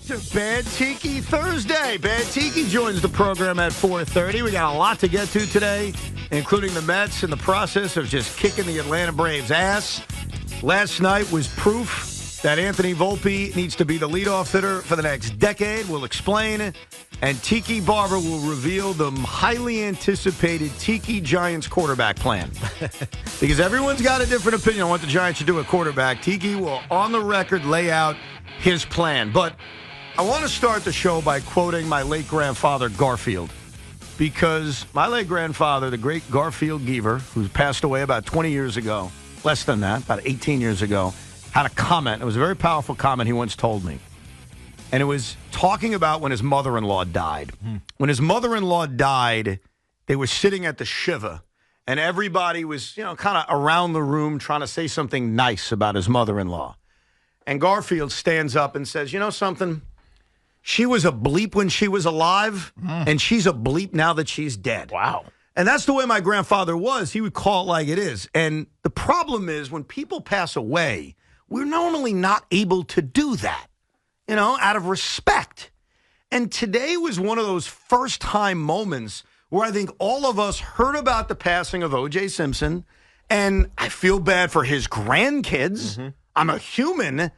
It's a Bad Tiki Thursday. Bad Tiki joins the program at 4:30. We got a lot to get to today, including the Mets in the process of just kicking the Atlanta Braves' ass. Last night was proof that Anthony Volpe needs to be the leadoff hitter for the next decade. We'll explain. And Tiki Barber will reveal the highly anticipated Tiki Giants quarterback plan. Because everyone's got a different opinion on what the Giants should do at quarterback. Tiki will, on the record, lay out his plan. But I want to start the show by quoting my late grandfather, Garfield. Because my late grandfather, the great Garfield Geaver, who passed away about 20 years ago, less than that, about 18 years ago, had a comment. It was a very powerful comment he once told me. And it was talking about when his mother-in-law died. When his mother-in-law died, they were sitting at the Shiva, and everybody was, kind of around the room trying to say something nice about his mother-in-law. And Garfield stands up and says, you know something? She was a bleep when she was alive, and she's a bleep now that she's dead. Wow. And that's the way my grandfather was. He would call it like it is. And the problem is when people pass away, we're normally not able to do that, out of respect. And today was one of those first-time moments where I think all of us heard about the passing of OJ Simpson, and I feel bad for his grandkids. I'm a human.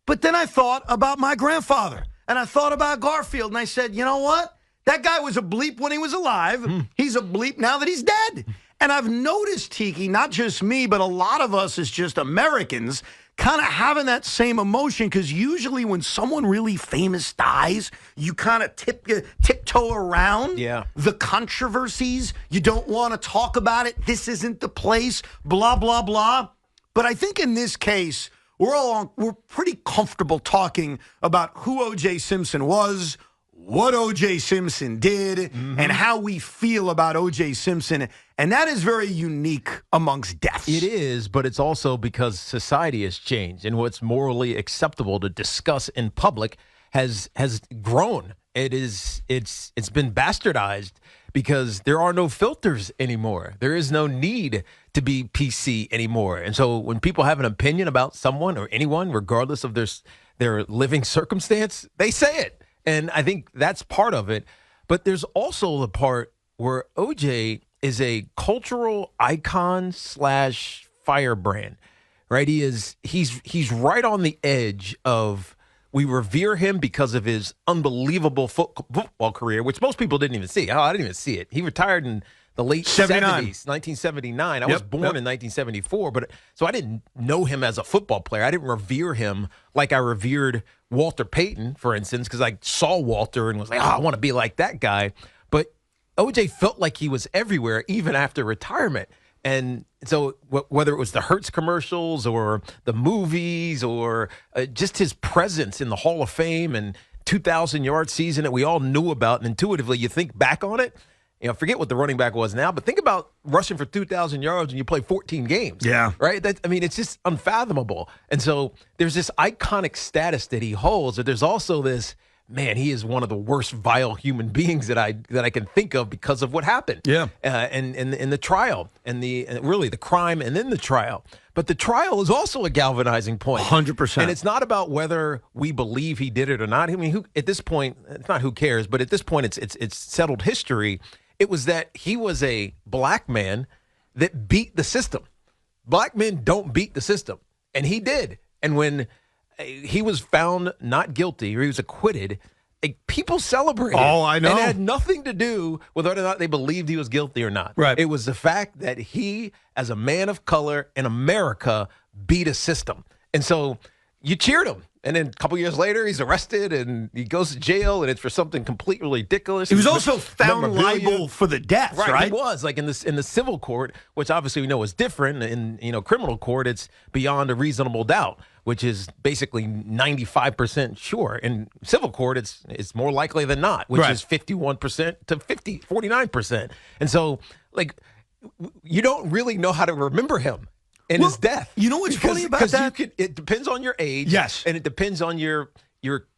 But then I thought about my grandfather, and I thought about Garfield, and I said, you know what? That guy was a bleep when he was alive. He's a bleep now that he's dead. And I've noticed, Tiki, not just me, but a lot of us as just Americans kind of having that same emotion, because usually when someone really famous dies, you kind of tiptoe around the controversies. You don't want to talk about it. This isn't the place, blah, blah, blah. But I think in this case, we're pretty comfortable talking about who O.J. Simpson was, what O.J. Simpson did, and how we feel about O.J. Simpson. And that is very unique amongst deaths. It is, but it's also because society has changed, and what's morally acceptable to discuss in public has grown. It's been bastardized because there are no filters anymore. There is no need to be PC anymore. And so when people have an opinion about someone or anyone, regardless of their living circumstance, they say it. And I think that's part of it. But there's also the part where OJ is a cultural icon / firebrand, right? He's right on the edge of, we revere him because of his unbelievable football career, which most people didn't even see. I didn't even see it. He retired in the late 70s, 1979. I was born in 1974, but so I didn't know him as a football player. I didn't revere him like I revered Walter Payton, for instance, because I saw Walter and was like, I want to be like that guy. But OJ felt like he was everywhere, even after retirement. And so whether it was the Hertz commercials or the movies or just his presence in the Hall of Fame and 2,000-yard season that we all knew about, and intuitively you think back on it, forget what the running back was now, but think about rushing for 2,000 yards when you play 14 games. Yeah. Right? It's just unfathomable. And so there's this iconic status that he holds, but there's also this, man, he is one of the worst vile human beings that I can think of because of what happened. Yeah. And the trial and really the crime and then the trial. But the trial is also a galvanizing point. 100%. And it's not about whether we believe he did it or not. I mean, at this point, it's not who cares, but at this point, it's settled history. It was that he was a black man that beat the system. Black men don't beat the system. And he did. And when he was found not guilty or he was acquitted, people celebrated. Oh, I know. And it had nothing to do with whether or not they believed he was guilty or not. Right. It was the fact that he, as a man of color in America, beat a system. And so you cheered him. And then a couple years later, he's arrested and he goes to jail, and it's for something completely ridiculous. He was also found liable for the deaths, right? He was, like in the civil court, which obviously we know is different. In criminal court, it's beyond a reasonable doubt, which is basically 95% sure. In civil court, it's more likely than not, which is 51% to 49%. And so, you don't really know how to remember him and his death. You know what's funny about that? It depends on your age. Yes. And it depends on your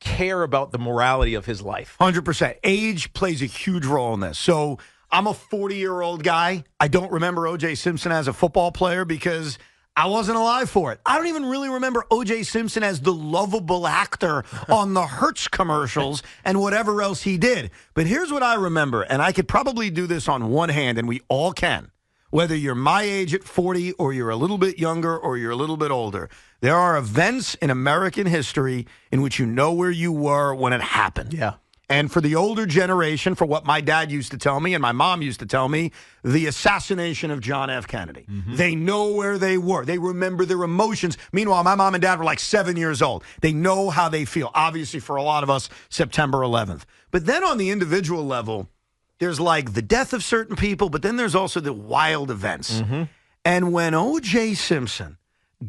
care about the morality of his life. 100%. Age plays a huge role in this. So I'm a 40-year-old guy. I don't remember O.J. Simpson as a football player because I wasn't alive for it. I don't even really remember OJ Simpson as the lovable actor on the Hertz commercials and whatever else he did. But here's what I remember, and I could probably do this on one hand, and we all can. Whether you're my age at 40 or you're a little bit younger or you're a little bit older, there are events in American history in which you know where you were when it happened. Yeah. And for the older generation, for what my dad used to tell me and my mom used to tell me, the assassination of John F. Kennedy. Mm-hmm. They know where they were. They remember their emotions. Meanwhile, my mom and dad were like 7 years old. They know how they feel. Obviously, for a lot of us, September 11th. But then on the individual level, there's like the death of certain people, but then there's also the wild events. Mm-hmm. And when O.J. Simpson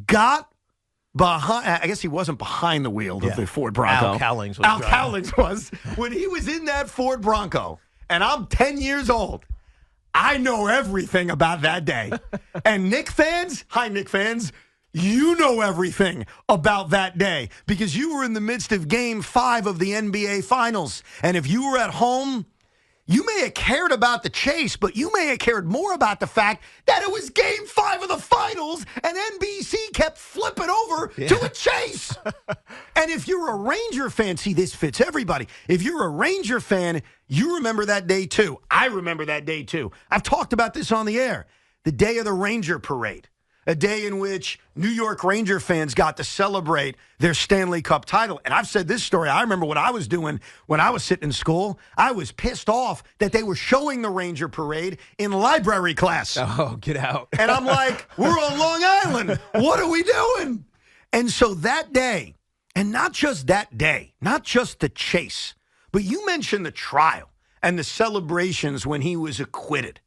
got behind, I guess he wasn't behind the wheel of the Ford Bronco. Al Cowlings was. When he was in that Ford Bronco, and I'm 10 years old, I know everything about that day. And Knick fans, hi Knick fans, you know everything about that day because you were in the midst of Game 5 of the NBA Finals. And if you were at home, you may have cared about the chase, but you may have cared more about the fact that it was Game 5 of the Finals and NBC kept flipping over to a chase. And if you're a Ranger fan, see, this fits everybody. If you're a Ranger fan, you remember that day too. I remember that day too. I've talked about this on the air. The day of the Ranger Parade. A day in which New York Ranger fans got to celebrate their Stanley Cup title. And I've said this story. I remember what I was doing when I was sitting in school. I was pissed off that they were showing the Ranger Parade in library class. Oh, get out. And I'm like, we're on Long Island. What are we doing? And so that day, and not just that day, not just the chase, but you mentioned the trial and the celebrations when he was acquitted.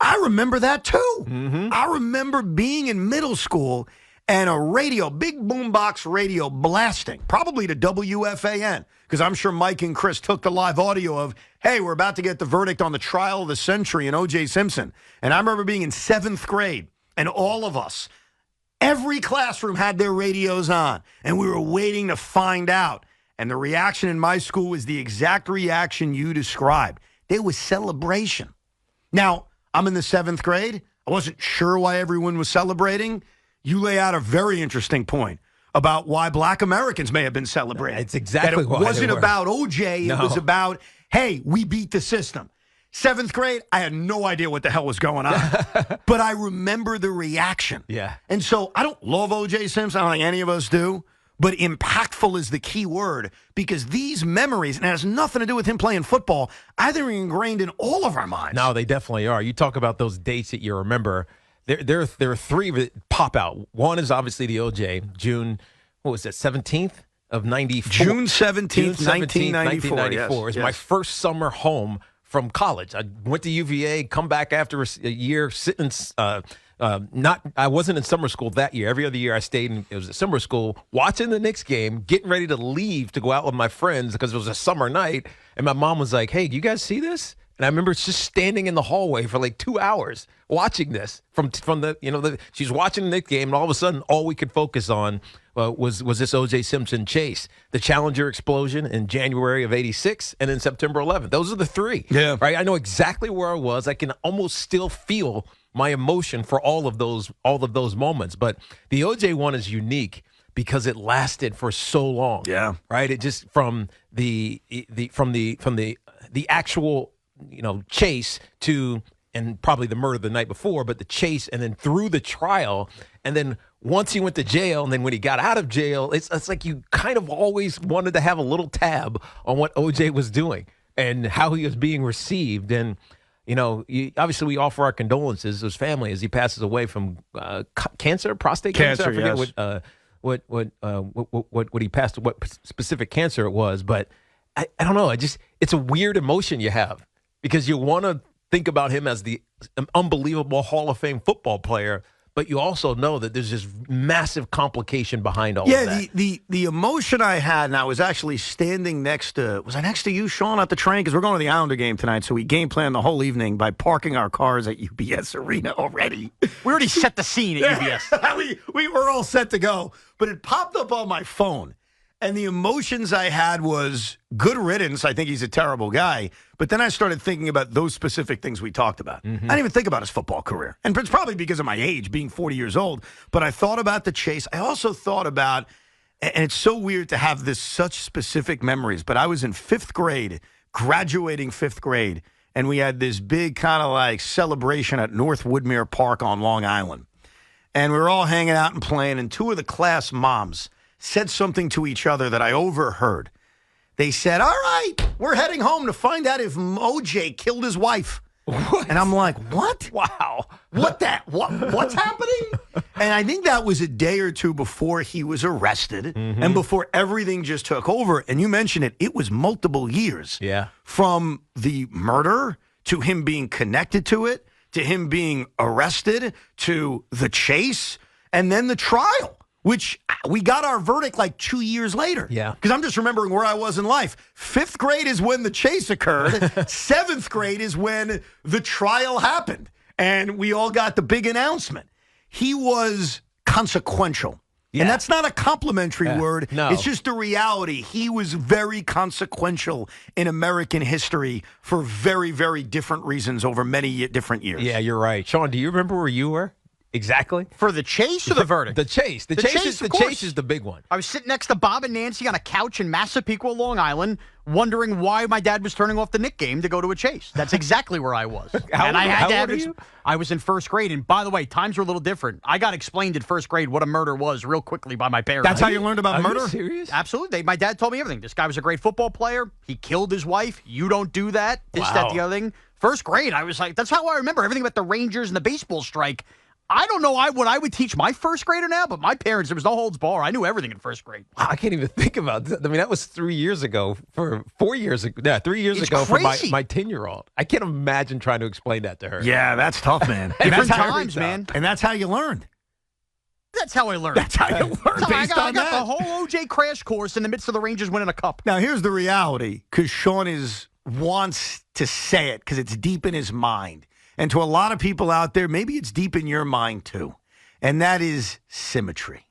I remember that too. Mm-hmm. I remember being in middle school and a radio, big boombox radio blasting, probably to WFAN, because I'm sure Mike and Chris took the live audio of, hey, we're about to get the verdict on the trial of the century in OJ Simpson. And I remember being in 7th grade and all of us, every classroom had their radios on and we were waiting to find out. And the reaction in my school was the exact reaction you described. There was celebration. Now, I'm in the 7th grade. I wasn't sure why everyone was celebrating. You lay out a very interesting point about why black Americans may have been celebrating. It's exactly why. It wasn't about OJ. No. It was about, hey, we beat the system. 7th grade, I had no idea what the hell was going on. But I remember the reaction. Yeah. And so I don't love OJ Simpson. I don't think any of us do. But impactful is the key word because these memories, and it has nothing to do with him playing football, I think are ingrained in all of our minds. No, they definitely are. You talk about those dates that you remember. There are three that pop out. One is obviously the OJ, June, what was that, 17th of 94? June 17th, 1994. It was my first summer home from college. I went to UVA, come back after a year, sitting I wasn't in summer school that year. Every other year I stayed in, it was at summer school, watching the Knicks game, getting ready to leave to go out with my friends because it was a summer night. And my mom was like, hey, do you guys see this? And I remember just standing in the hallway for like 2 hours watching this from the, she's watching the Knicks game. And all of a sudden, all we could focus on was this O.J. Simpson chase, the Challenger explosion in January of '86, and then September 11th. Those are the three. Yeah. Right. I know exactly where I was. I can almost still feel my emotion for all of those moments. But the OJ one is unique because it lasted for so long. Yeah. Right. It just from the actual, chase to, and probably the murder the night before, but the chase and then through the trial. And then once he went to jail and then when he got out of jail, it's like you kind of always wanted to have a little tab on what OJ was doing and how he was being received. And, obviously we offer our condolences to his family as he passes away from cancer, prostate cancer. I forget what he passed, what specific cancer it was, but I don't know. It's a weird emotion you have because you want to think about him as the unbelievable Hall of Fame football player, but you also know that there's this massive complication behind all of that. Yeah, the emotion I had, and I was actually standing was I next to you, Sean, at the train? Because we're going to the Islander game tonight, so we game planned the whole evening by parking our cars at UBS Arena already. We already set the scene at UBS. we were all set to go, but it popped up on my phone. And the emotions I had was good riddance. I think he's a terrible guy. But then I started thinking about those specific things we talked about. I didn't even think about his football career. And it's probably because of my age, being 40 years old. But I thought about the chase. I also thought about, and it's so weird to have this such specific memories, but I was in 5th grade, graduating 5th grade, and we had this big kind of like celebration at North Woodmere Park on Long Island. And we were all hanging out and playing, and 2 of the class moms said something to each other that I overheard. They said, all right, we're heading home to find out if OJ killed his wife. What? And I'm like, what? Wow. What's happening? And I think that was a day or two before he was arrested and before everything just took over. And you mentioned it. It was multiple years. Yeah. From the murder to him being connected to it, to him being arrested, to the chase, and then the trial, which we got our verdict like 2 years later. Yeah. Because I'm just remembering where I was in life. 5th grade is when the chase occurred. 7th grade is when the trial happened. And we all got the big announcement. He was consequential. Yeah. And that's not a complimentary word. No. It's just a reality. He was very consequential in American history for very, very different reasons over many different years. Yeah, you're right. Sean, do you remember where you were? Exactly. For the chase or the verdict? The chase. The chase is the big one. I was sitting next to Bob and Nancy on a couch in Massapequa, Long Island, wondering why my dad was turning off the Knick game to go to a chase. That's exactly where I was. How old are you? I was in 1st grade. And by the way, times were a little different. I got explained in 1st grade what a murder was real quickly by my parents. That's how you learned about murder? Are you serious? Absolutely. My dad told me everything. This guy was a great football player. He killed his wife. You don't do that. This, that, the other thing. 1st grade, I was like, that's how I remember everything about the Rangers and the baseball strike. I don't know what I would teach my 1st grader now, but my parents, there was no holds bar. I knew everything in 1st grade. Wow, I can't even think about that. I mean, that was 3 years ago. 4 years ago. Yeah, 3 years It's ago crazy. for my 10-year-old. I can't imagine trying to explain that to her. Yeah, that's tough, man. Different times, man. And that's how you learned. That's how I learned. That's how you learned I based got on the that. whole OJ crash course in the midst of the Rangers winning a cup. Now, here's the reality, because Sean wants to say it because it's deep in his mind. And to a lot of people out there, maybe it's deep in your mind too. And that is symmetry.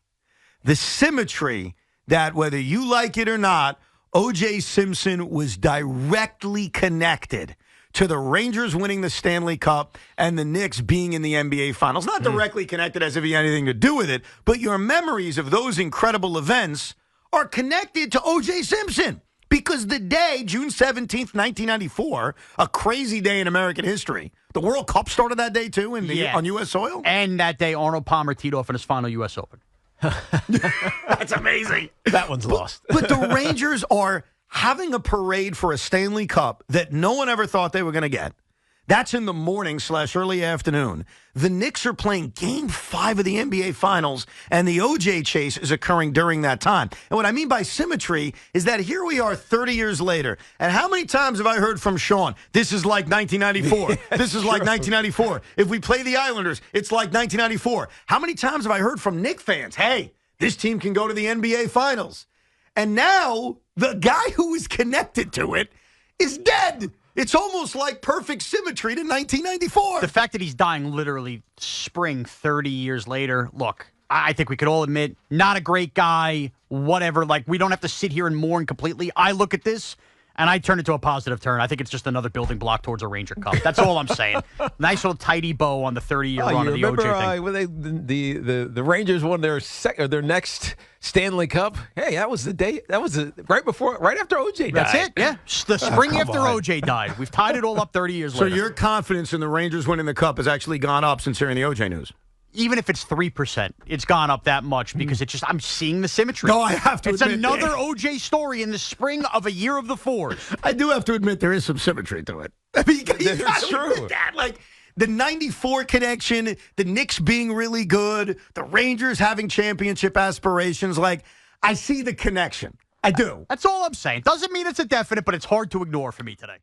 The symmetry that whether you like it or not, OJ Simpson was directly connected to the Rangers winning the Stanley Cup and the Knicks being in the NBA Finals. Not directly connected as if he had anything to do with it, but your memories of those incredible events are connected to OJ Simpson. Because the day, June 17th, 1994, a crazy day in American history, the World Cup started that day, too, on U.S. soil? And that day, Arnold Palmer teed off in his final U.S. Open. That's amazing. That one's lost. But the Rangers are having a parade for a Stanley Cup that no one ever thought they were going to get. That's in the morning / early afternoon. The Knicks are playing Game 5 of the NBA Finals, and the OJ chase is occurring during that time. And what I mean by symmetry is that here we are 30 years later, and how many times have I heard from Sean, this is like 1994, this is like 1994. If we play the Islanders, it's like 1994. How many times have I heard from Knicks fans, hey, this team can go to the NBA Finals? And now the guy who was connected to it is dead. It's almost like perfect symmetry to 1994. The fact that he's dying literally spring 30 years later, look, I think we could all admit, not a great guy, whatever. Like, we don't have to sit here and mourn completely. I look at this, and I turn it to a positive turn. I think it's just another building block towards a Ranger Cup. That's all I'm saying. Nice little tidy bow on the 30-year run of the OJ thing. When the Rangers won their next Stanley Cup. Hey, that was the day. That was right after OJ died. That's it, yeah. The spring after OJ died. We've tied it all up 30 years later. So your confidence in the Rangers winning the Cup has actually gone up since hearing the OJ news? Even if it's 3%, it's gone up that much because I'm seeing the symmetry. No, I have to admit. It's another OJ story in the spring of a year of the fours. I do have to admit there is some symmetry to it. I mean, That's true. That. Like, the 94 connection, the Knicks being really good, the Rangers having championship aspirations. Like, I see the connection. I do. That's all I'm saying. Doesn't mean it's a definite, but it's hard to ignore for me today.